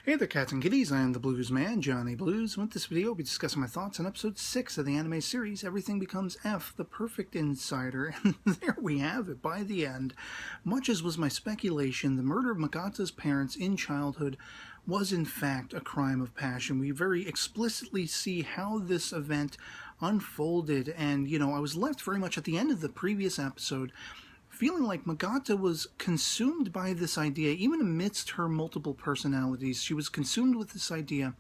Hey there, cats and kitties. I am the Blues Man, Johnny Blues. With this video, I'll be discussing my thoughts on episode 6 of the anime series, Everything Becomes F, The Perfect Insider. And there we have it, by the end. Much as was my speculation, the murder of Magata's parents in childhood was in fact a crime of passion. We very explicitly see how this event unfolded, and, I was left very much at the end of the previous episode feeling like Magata was consumed by this idea, even amidst her multiple personalities. She was consumed with this idea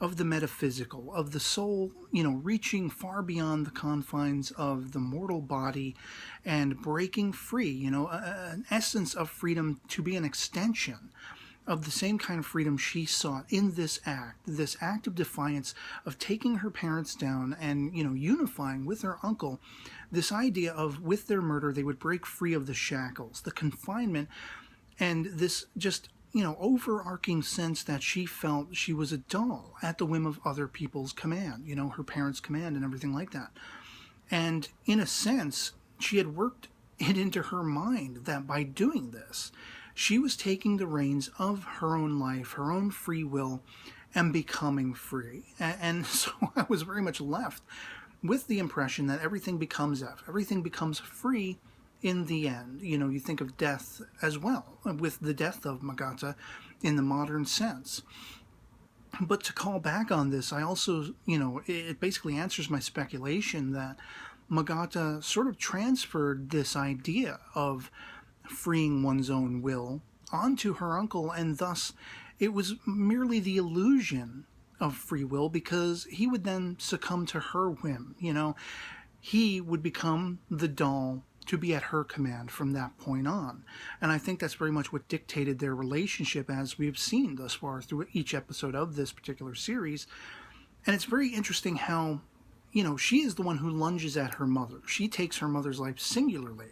of the metaphysical, of the soul, reaching far beyond the confines of the mortal body and breaking free, an essence of freedom to be an extension of the same kind of freedom she sought in this act of defiance, of taking her parents down and, unifying with her uncle, this idea of, with their murder, they would break free of the shackles, the confinement, and this just, overarching sense that she felt she was a doll at the whim of other people's command, her parents' command and everything like that. And in a sense, she had worked it into her mind that by doing this, she was taking the reins of her own life, her own free will, and becoming free. And so I was very much left with the impression that everything becomes F. Everything becomes free in the end. You think of death as well, with the death of Magata in the modern sense. But to call back on this, I also, it basically answers my speculation that Magata sort of transferred this idea of freeing one's own will onto her uncle, and thus it was merely the illusion of free will, because he would then succumb to her whim. He would become the doll to be at her command from that point on. And I think that's very much what dictated their relationship, as we've seen thus far through each episode of this particular series. And it's very interesting how, she is the one who lunges at her mother. She takes her mother's life singularly.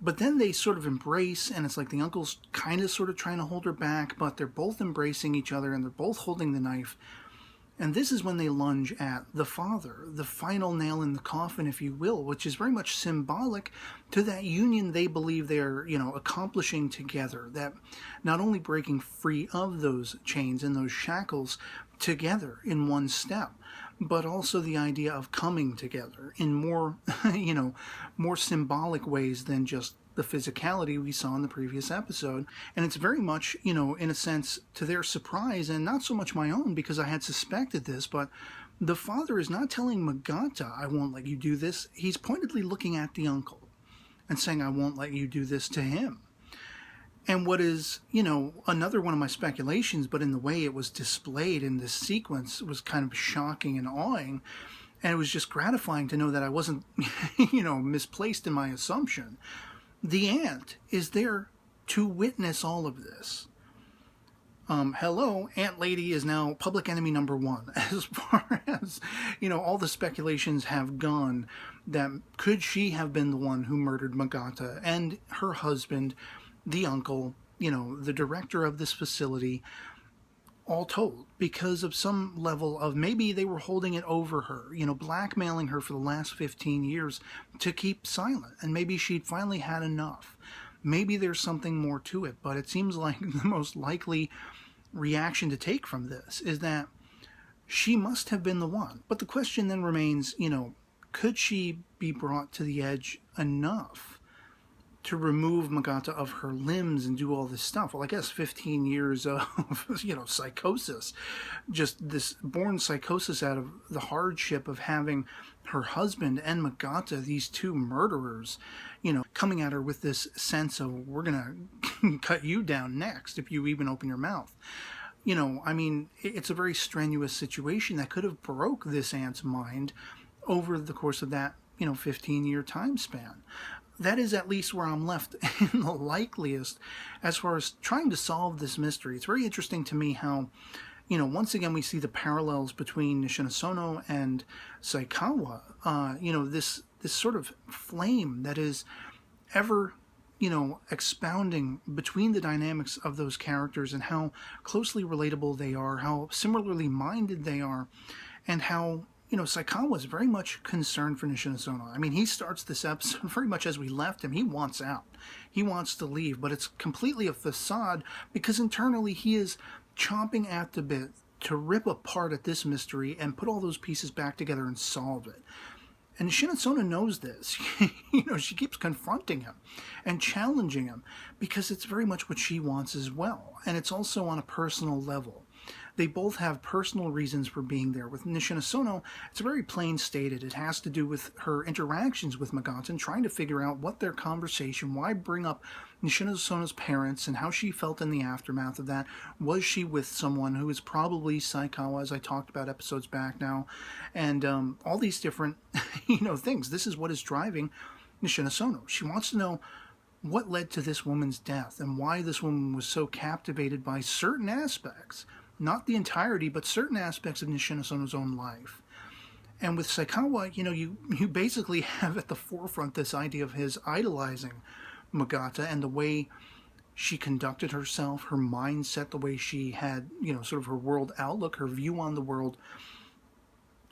But then they sort of embrace, and it's like the uncle's kind of sort of trying to hold her back, but they're both embracing each other, and they're both holding the knife. And this is when they lunge at the father, the final nail in the coffin, if you will, which is very much symbolic to that union they believe they're, accomplishing together. That not only breaking free of those chains and those shackles together in one step, but also the idea of coming together in more, more symbolic ways than just the physicality we saw in the previous episode. And it's very much, in a sense, to their surprise, and not so much my own, because I had suspected this, but the father is not telling Magata, I won't let you do this. He's pointedly looking at the uncle and saying, I won't let you do this to him. And what is, another one of my speculations, but in the way it was displayed in this sequence was kind of shocking and awing. And it was just gratifying to know that I wasn't, misplaced in my assumption. The aunt is there to witness all of this. Hello, Aunt Lady is now public enemy number one, as far as, all the speculations have gone that could she have been the one who murdered Magata and her husband, the uncle, the director of this facility, all told, because of some level of maybe they were holding it over her, blackmailing her for the last 15 years to keep silent, and maybe she'd finally had enough. Maybe there's something more to it, but it seems like the most likely reaction to take from this is that she must have been the one. But the question then remains, could she be brought to the edge enough to remove Magata of her limbs and do all this stuff? Well, I guess 15 years of, psychosis, just this born psychosis out of the hardship of having her husband and Magata, these two murderers, coming at her with this sense of, we're going to cut you down next if you even open your mouth. It's a very strenuous situation that could have broke this aunt's mind over the course of that, 15-year time span. That is at least where I'm left in the likeliest as far as trying to solve this mystery. It's very interesting to me how, once again we see the parallels between Nishinosono and Saikawa. This sort of flame that is ever, expounding between the dynamics of those characters and how closely relatable they are, how similarly minded they are, and how Saikawa is very much concerned for Nishinosono. I mean, he starts this episode very much as we left him. He wants out. He wants to leave, but it's completely a facade because internally he is chomping at the bit to rip apart at this mystery and put all those pieces back together and solve it. And Nishinosono knows this. She keeps confronting him and challenging him because it's very much what she wants as well. And it's also on a personal level. They both have personal reasons for being there. With Nishinosono, it's very plain stated. It has to do with her interactions with Magata and trying to figure out what their conversation, why bring up Nishinosono's parents and how she felt in the aftermath of that. Was she with someone who is probably Saikawa, as I talked about episodes back now, and all these different, things. This is what is driving Nishinosono. She wants to know what led to this woman's death and why this woman was so captivated by certain aspects. Not the entirety, but certain aspects of Nishinosono's own life. And with Saikawa, you basically have at the forefront this idea of his idolizing Magata and the way she conducted herself, her mindset, the way she had, sort of her world outlook, her view on the world.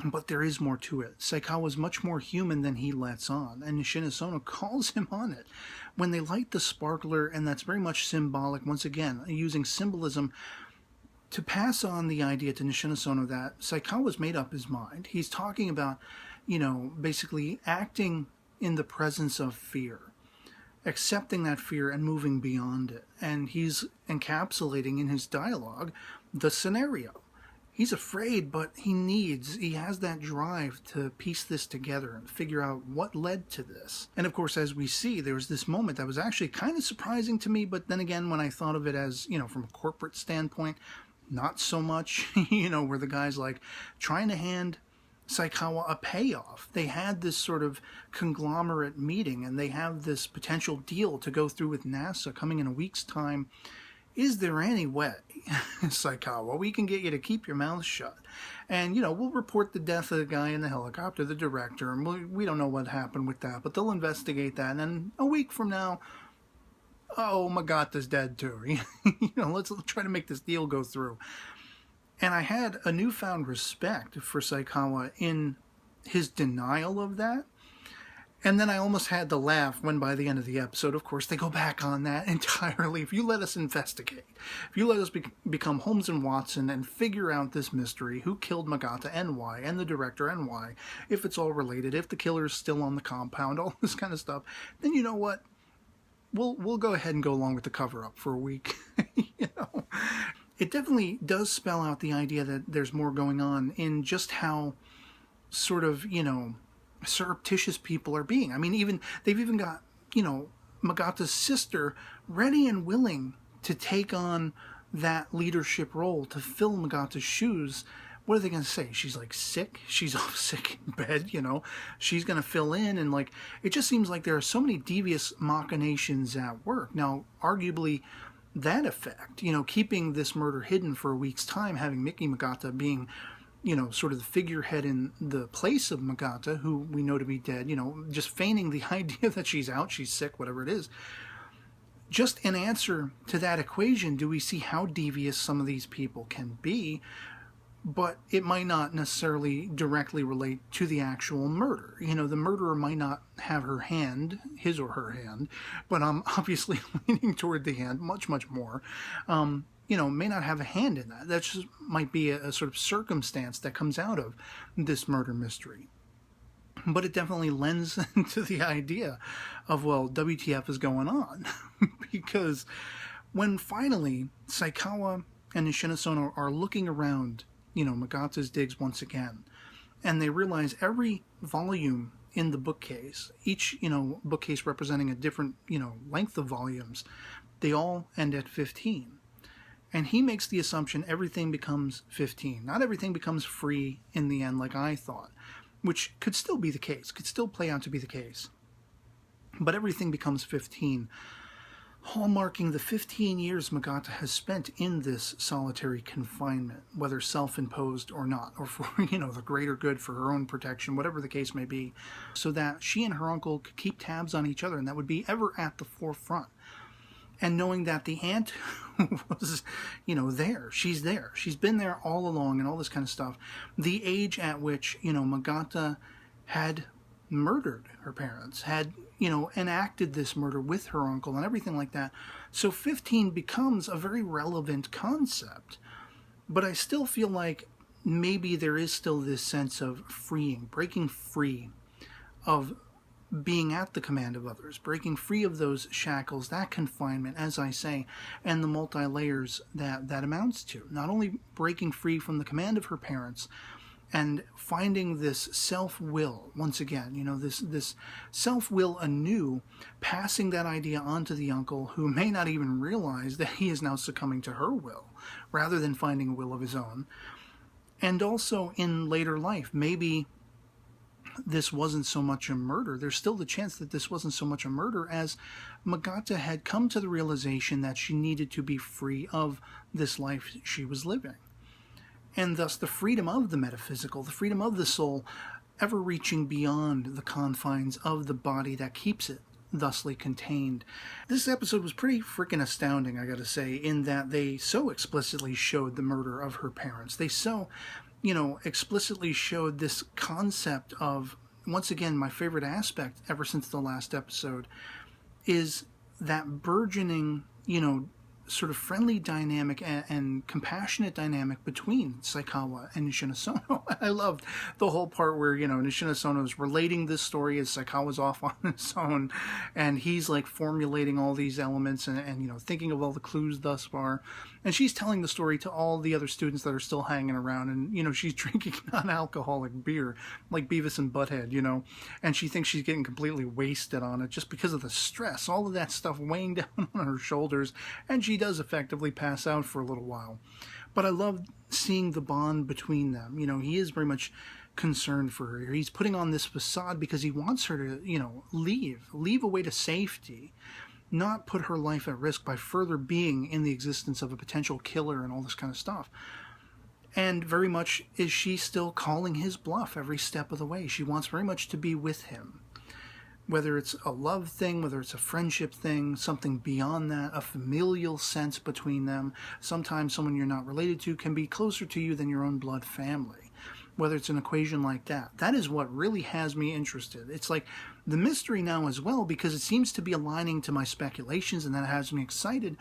But there is more to it. Saikawa is much more human than he lets on, and Nishinosono calls him on it. When they light the sparkler, and that's very much symbolic, once again, using symbolism to pass on the idea to Nishinosono that Saikawa's made up his mind. He's talking about, basically acting in the presence of fear, accepting that fear and moving beyond it. And he's encapsulating in his dialogue the scenario. He's afraid, but he has that drive to piece this together and figure out what led to this. And of course, as we see, there was this moment that was actually kind of surprising to me, but then again, when I thought of it as, from a corporate standpoint, not so much, where the guy's like trying to hand Saikawa a payoff. They had this sort of conglomerate meeting and they have this potential deal to go through with NASA coming in a week's time. Is there any way, Saikawa, we can get you to keep your mouth shut? And, we'll report the death of the guy in the helicopter, the director, and we don't know what happened with that, but they'll investigate that. And then a week from now, Magata's dead too. Let's try to make this deal go through. And I had a newfound respect for Saikawa in his denial of that. And then I almost had to laugh when by the end of the episode, of course, they go back on that entirely. If you let us investigate, if you let us become Holmes and Watson and figure out this mystery, who killed Magata and why, and the director and why, if it's all related, if the killer's still on the compound, all this kind of stuff, then you know what? We'll go ahead and go along with the cover-up for a week. It definitely does spell out the idea that there's more going on in just how sort of, surreptitious people are being. I mean, they've even got, Magata's sister ready and willing to take on that leadership role, to fill Magata's shoes. What are they going to say? She's like sick. She's off sick in bed, She's going to fill in. And it just seems like there are so many devious machinations at work. Now, arguably, that effect, keeping this murder hidden for a week's time, having Miki Magata being, sort of the figurehead in the place of Magata, who we know to be dead, just feigning the idea that she's out, she's sick, whatever it is. Just in answer to that equation, do we see how devious some of these people can be? But it might not necessarily directly relate to the actual murder. The murderer might not have her hand, his or her hand, but I'm obviously leaning toward the hand much, much more. May not have a hand in that. That just might be a sort of circumstance that comes out of this murder mystery. But it definitely lends to the idea of, well, WTF is going on? Because when finally Saikawa and Nishinosono are looking around Magata's digs once again, and they realize every volume in the bookcase, each, bookcase representing a different, length of volumes, they all end at 15. And he makes the assumption everything becomes 15. Not everything becomes free in the end like I thought, which could still be the case, could still play out to be the case. But everything becomes 15. Hallmarking the 15 years Magata has spent in this solitary confinement, whether self-imposed or not, or for, the greater good for her own protection, whatever the case may be, so that she and her uncle could keep tabs on each other, and that would be ever at the forefront. and knowing that the aunt was, there. She's there. She's been there all along and all this kind of stuff. The age at which, Magata had murdered her parents, had, enacted this murder with her uncle and everything like that. So 15 becomes a very relevant concept. But I still feel like maybe there is still this sense of breaking free of being at the command of others, breaking free of those shackles, that confinement, as I say, and the multi-layers that amounts to. Not only breaking free from the command of her parents and finding this self-will, once again, this self-will anew, passing that idea on to the uncle, who may not even realize that he is now succumbing to her will, rather than finding a will of his own. And also in later life, maybe this wasn't so much a murder. There's still the chance that this wasn't so much a murder as Magata had come to the realization that she needed to be free of this life she was living. And thus the freedom of the metaphysical, the freedom of the soul, ever reaching beyond the confines of the body that keeps it thusly contained. This episode was pretty freaking astounding, I gotta say, in that they so explicitly showed the murder of her parents. They so explicitly showed this concept of, once again, my favorite aspect ever since the last episode, is that burgeoning, sort of friendly dynamic and compassionate dynamic between Saikawa and Nishinosono. I loved the whole part where, Nishinosono is relating this story as Saikawa's off on his own, and he's like formulating all these elements and thinking of all the clues thus far. And she's telling the story to all the other students that are still hanging around, and, she's drinking non-alcoholic beer, like Beavis and Butthead, and she thinks she's getting completely wasted on it just because of the stress, all of that stuff weighing down on her shoulders, and she does effectively pass out for a little while. But I love seeing the bond between them. He is very much concerned for her. He's putting on this facade because he wants her to, leave away to safety, not put her life at risk by further being in the existence of a potential killer and all this kind of stuff. And very much is she still calling his bluff every step of the way. She wants very much to be with him. Whether it's a love thing, whether it's a friendship thing, something beyond that, a familial sense between them. Sometimes someone you're not related to can be closer to you than your own blood family. Whether it's an equation like that. That is what really has me interested. It's like the mystery now as well, because it seems to be aligning to my speculations, and that has me excited.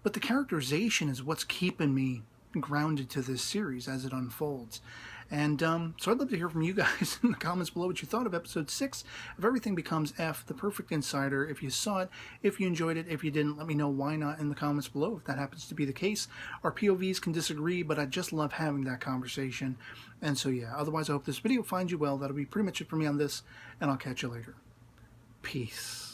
But the characterization is what's keeping me grounded to this series as it unfolds. And so I'd love to hear from you guys in the comments below what you thought of episode 6 of Everything Becomes F, The Perfect Insider. If you saw it, if you enjoyed it, if you didn't, let me know why not in the comments below if that happens to be the case. Our POVs can disagree, but I just love having that conversation. And so yeah, otherwise I hope this video finds you well. That'll be pretty much it for me on this, and I'll catch you later. Peace.